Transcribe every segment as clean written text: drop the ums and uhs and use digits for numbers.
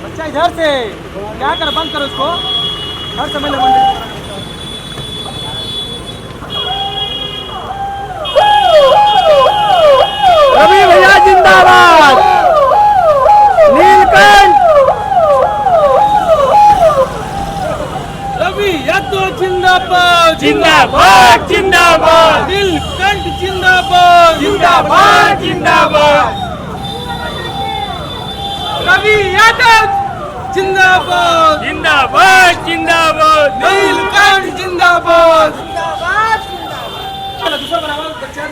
बच्चा इधर से क्या कर, बंद करो उसको। हर समय लगा रवि भैया जिंदाबाद, नीलकंठ रवि यादव जिंदाबाद, जिंदाबाद जिंदाबाद नीलकंठ जिंदाबाद, जिंदाबाद जिंदाबाद रवि यादव जिंदाबाद, जिंदाबाद जिंदाबाद नीलकंठ जिंदाबाद, दूसरा बनावा बच्चा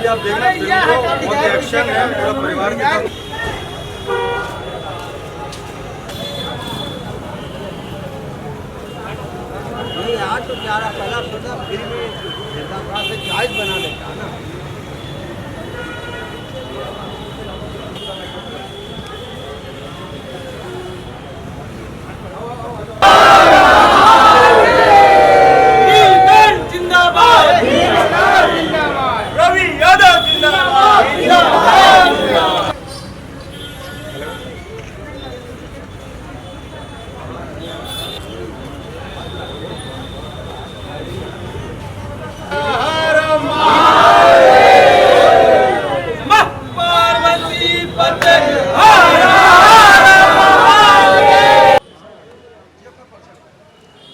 आप देखना फिल्म को, बहुत एक्शन है, पूरा परिवार के साथ। नहीं आज तो क्या रहा, पहला सोचा फिर में से चॉइस बना लेता ना। रवि यादव जिंदाबाद पार्वती पते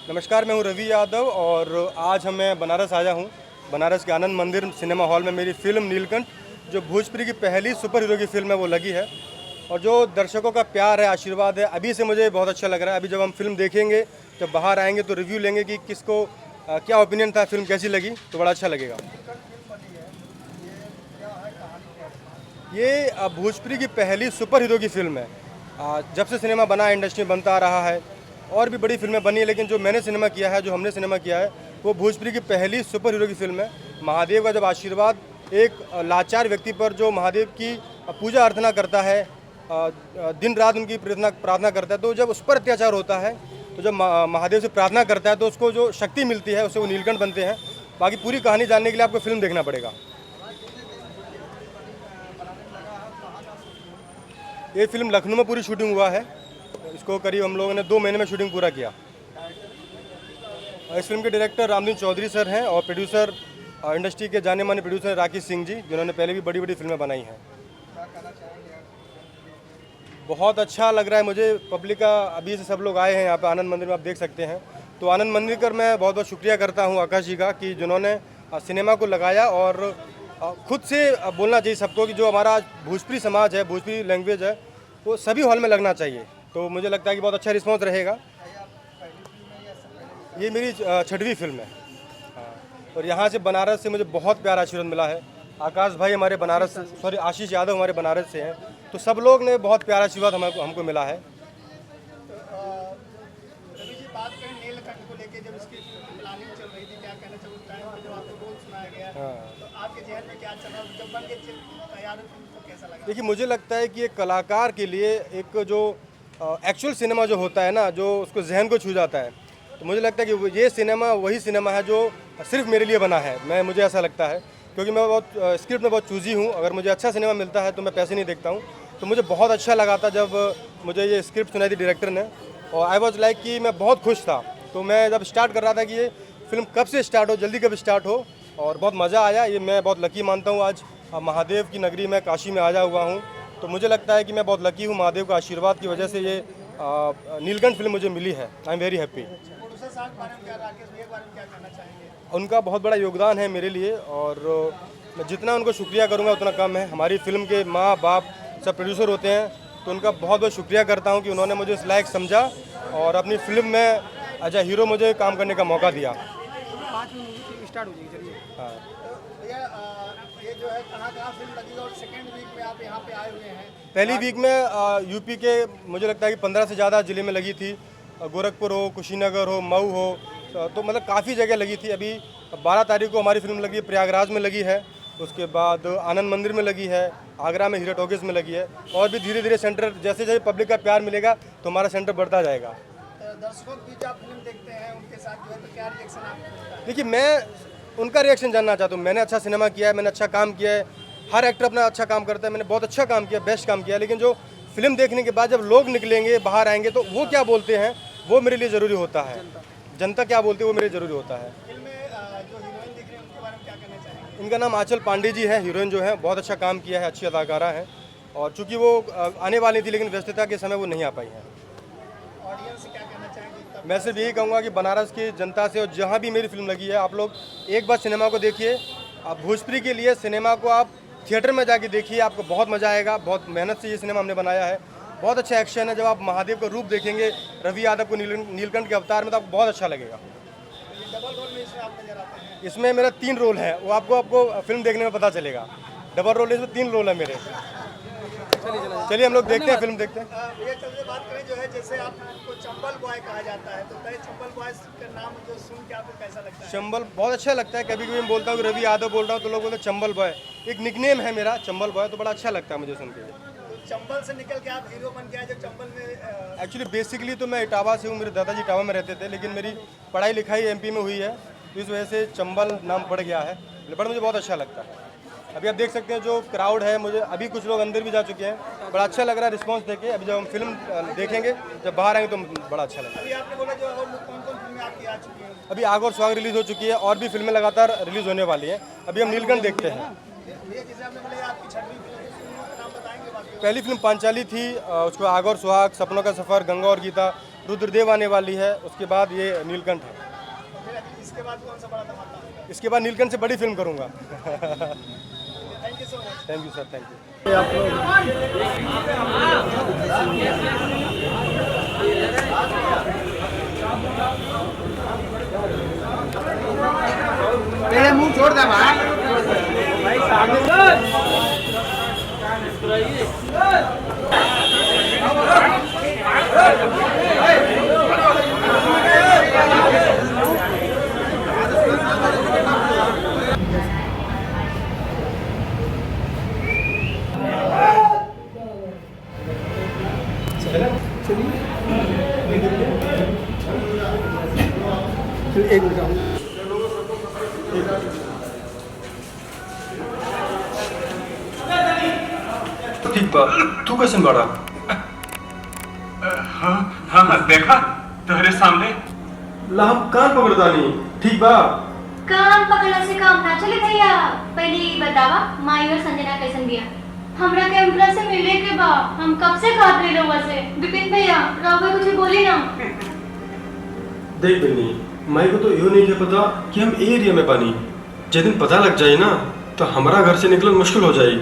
नमस्कार, मैं हूं रवि यादव और आज मैं बनारस आया हूं। बनारस के आनंद मंदिर सिनेमा हॉल में मेरी फिल्म नीलकंठ, जो भोजपुरी की पहली सुपर हीरो की फिल्म है, वो लगी है। और जो दर्शकों का प्यार है, आशीर्वाद है, अभी से मुझे बहुत अच्छा लग रहा है। अभी जब हम फिल्म देखेंगे, जब बाहर आएंगे तो रिव्यू लेंगे कि किसको क्या ओपिनियन था, फिल्म कैसी लगी, तो बड़ा अच्छा लगेगा। ये भोजपुरी की पहली सुपर हीरो की फिल्म है। जब से सिनेमा बना, इंडस्ट्री में बनता आ रहा है, और भी बड़ी फिल्में बनी है, लेकिन जो मैंने सिनेमा किया है, जो हमने सिनेमा किया है, वो भोजपुरी की पहली सुपर हीरो की फिल्म है। महादेव का जब आशीर्वाद एक लाचार व्यक्ति पर, जो महादेव की पूजा अर्चना करता है, दिन रात उनकी प्रार्थना करता है, तो जब उस पर अत्याचार होता है, तो जब महादेव से प्रार्थना करता है, तो उसको जो शक्ति मिलती है, उससे वो नीलकंठ बनते हैं। बाकी पूरी कहानी जानने के लिए आपको फिल्म देखना पड़ेगा। ये फिल्म लखनऊ में पूरी शूटिंग हुआ है। इसको करीब हम लोगों ने 2 महीने में शूटिंग पूरा किया। इस फिल्म के डायरेक्टर रामदीन चौधरी सर हैं और प्रोड्यूसर इंडस्ट्री के जाने माने प्रोड्यूसर राकेश सिंह जी, जिन्होंने पहले भी बड़ी बड़ी फिल्में बनाई हैं। बहुत अच्छा लग रहा है मुझे। पब्लिक का अभी से सब लोग आए हैं यहाँ पे आनंद मंदिर में, आप देख सकते हैं। तो आनंद मंदिर कर मैं बहुत बहुत शुक्रिया करता हूँ आकाश जी का, कि जिन्होंने सिनेमा को लगाया। और खुद से बोलना चाहिए सबको कि जो हमारा भोजपुरी समाज है, भोजपुरी लैंग्वेज है, वो सभी हॉल में लगना चाहिए। तो मुझे लगता है कि बहुत अच्छा रिस्पॉन्स रहेगा। ये मेरी 6वीं फिल्म है। और यहाँ से बनारस से मुझे बहुत प्यार आशीर्वाद मिला है। आकाश भाई हमारे बनारस से, सॉरी आशीष यादव हमारे बनारस से हैं, तो सब लोग ने बहुत प्यार आशीर्वाद हमको मिला है। रवि जी, बात करें नीलकंठ को लेके, जब इसकी प्लानिंग चल रही थी, क्या कहना चाहिए उस टाइम पे जब आपको रोल सुनाया गया, तो आपके जहन में क्या चल रहा है, जब बन के तैयार हुई फिल्म तो कैसा लगा? देखिए, मुझे लगता है कि एक कलाकार के लिए एक जो एक्चुअल सिनेमा जो होता है ना, जो उसको जहन को छू जाता है, तो मुझे लगता है कि ये सिनेमा वही सिनेमा है जो सिर्फ मेरे लिए बना है। मुझे ऐसा लगता है, क्योंकि मैं बहुत स्क्रिप्ट में बहुत चूजी हूँ। अगर मुझे अच्छा सिनेमा मिलता है तो मैं पैसे नहीं देखता हूँ। तो मुझे बहुत अच्छा लगा था जब मुझे ये स्क्रिप्ट सुनाई थी डायरेक्टर ने, और आई वॉज लाइक कि मैं बहुत खुश था। तो मैं जब स्टार्ट कर रहा था कि ये फिल्म कब से स्टार्ट हो, जल्दी कब स्टार्ट हो, और बहुत मज़ा आया। ये मैं बहुत लकी मानता हूँ। आज महादेव की नगरी में, काशी में आया हुआ हूँ, तो मुझे लगता है कि मैं बहुत लकी हूँ। महादेव का आशीर्वाद की वजह से ये नीलकंठ फिल्म मुझे मिली है। I am very happy. Producer साहब के बारे में क्या, राकेश भैया के बारे में क्या कहना चाहेंगे? उनका बहुत बड़ा योगदान है मेरे लिए, और मैं जितना उनको शुक्रिया करूँगा उतना कम है। हमारी फिल्म के माँ बाप सब प्रोड्यूसर होते हैं, तो उनका बहुत बहुत शुक्रिया करता हूँ कि उन्होंने मुझे इस लायक समझा और अपनी फिल्म में एज ए हीरो मुझे काम करने का मौका दिया। 5 मिनट स्टार्ट हो जाएगी, चलिए। हाँ भैया, ये जो है कहाँ फिल्म लगी और सेकेंड वीक में आप यहाँ पे आए हुए हैं? पहली वीक में यूपी के मुझे लगता है कि 15 से ज़्यादा ज़िले में लगी थी। गोरखपुर हो, कुशीनगर हो, मऊ हो, तो मतलब काफ़ी जगह लगी थी। अभी 12 तारीख को हमारी फिल्म लगी, प्रयागराज में लगी है। उसके बाद आनंद मंदिर में लगी है, आगरा में हीरा टॉकीज में लगी है, और भी धीरे धीरे सेंटर जैसे जैसे पब्लिक का प्यार मिलेगा तो हमारा सेंटर बढ़ता जाएगा। दर्शकों की जो आप फिल्म देखते हैं उनके साथ जो है तो क्या रिएक्शन आपको मिलता है? देखिए, मैं उनका रिएक्शन जानना चाहता हूँ। मैंने अच्छा सिनेमा किया है, मैंने अच्छा काम किया है, हर एक्टर अपना अच्छा काम करता है, मैंने बहुत अच्छा काम किया, बेस्ट काम किया, लेकिन जो फिल्म देखने के बाद जब लोग निकलेंगे, बाहर आएंगे, तो वो क्या बोलते हैं वो मेरे लिए ज़रूरी होता है। जनता क्या बोलती है वो मेरे लिए ज़रूरी होता है। फिल्म में जो हीरोइन दिख रही है उनके बारे में क्या कहना चाहेंगे? इनका नाम आंचल पांडे जी है, हीरोइन जो है, बहुत अच्छा काम किया है, अच्छी अदाकारा है, और चूंकि वो आने वाली थी लेकिन व्यस्तता के समय वो नहीं आ पाई हैं। ऑडियंस से क्या कहना चाहेंगे? मैं सिर्फ यही कहूँगा कि बनारस की जनता से और जहाँ भी मेरी फिल्म लगी है, आप लोग एक बार सिनेमा को देखिए। आप भोजपुरी के लिए सिनेमा को आप थिएटर में जाके देखिए, आपको बहुत मज़ा आएगा। बहुत मेहनत से ये सिनेमा हमने बनाया है, बहुत अच्छा एक्शन है। जब आप महादेव का रूप देखेंगे, रवि यादव को नीलकंठ के अवतार में, तो आपको बहुत अच्छा लगेगा। डबल रोल में इसमें आप नजर आते हैं। इसमें मेरा 3 रोल है, वो आपको फिल्म देखने में पता चलेगा। डबल रोल, इसमें 3 रोल है मेरे। चलिए हम लोग देखते हैं, फिल्म देखते हैं। ये चलते बात करें जो है, जैसे आपको चंबल बॉय कहा जाता है, तो कई चंबल बॉय का नाम जो सुन के आपको कैसा लगता है? चंबल बहुत अच्छा लगता है। कभी कभी मैं बोलता हूँ कि रवि यादव बोल रहा हूँ तो लोग बोलते हैं चंबल बॉय, एक निकनेम है मेरा चंबल बॉय, तो बड़ा अच्छा लगता है मुझे सुन के। तो चंबल से निकल के आप हीरो बन के आए जो चंबल में एक्चुअली बेसिकली तो मैं इटावा से हूँ, मेरे दादाजी इटावा में रहते थे, लेकिन मेरी पढ़ाई लिखाई एमपी में हुई है, तो इस वजह से चंबल नाम पड़ गया है। बट मुझे बहुत अच्छा लगता है। अभी आप देख सकते हैं जो क्राउड है, मुझे अभी कुछ लोग अंदर भी जा चुके हैं, बड़ा अच्छा लग रहा है रिस्पांस देके। अभी जब हम फिल्म देखेंगे, जब बाहर आएंगे तो बड़ा अच्छा लगेगा। अभी आपने बोला जो और कौन कौन फिल्में आपकी आ चुकी हैं? अभी आग और सुहाग रिलीज़ हो चुकी है, और भी फिल्में लगातार रिलीज़ होने वाली हैं। अभी हम नीलकंठ देखते हैं। ये जैसे आपने बोला ये आपकी 6वीं फिल्म है, फिल्मों का नाम बताएंगे बाकी? पहली फिल्म पांचाली थी, उसको आग और सुहाग, सपनों का सफ़र, गंगा और गीता, रुद्रदेव आने वाली है, उसके बाद ये नीलकंठ है। फिर इसके बाद कौन सा बड़ा धमाका होगा? इसके बाद नीलकंठ से बड़ी फिल्म करूँगा। Thank you so much. Thank you sir, thank you. तेरे मुंह छोड़ दे भाई। ठीक बा, तू कैसे बड़ा? हाँ हाँ देखा तुम्हारे सामने। लाभ कान पकड़ता नहीं, ठीक बा? कान पकड़ला से काम ना चले भैया। पहले ये बतावा माई और संजना कैसन बिया? हमरा के उनकरा से मिले के बा, हम कब से खात रहे लोगों से। विपिन भैया राव कुछ बोली ना। देख बनी, माई को तो यो नहीं के पता कि हम ए एरिया में बानी। जिस दिन पता लग जाए ना तो हमारा घर से निकलना मुश्किल हो जाए।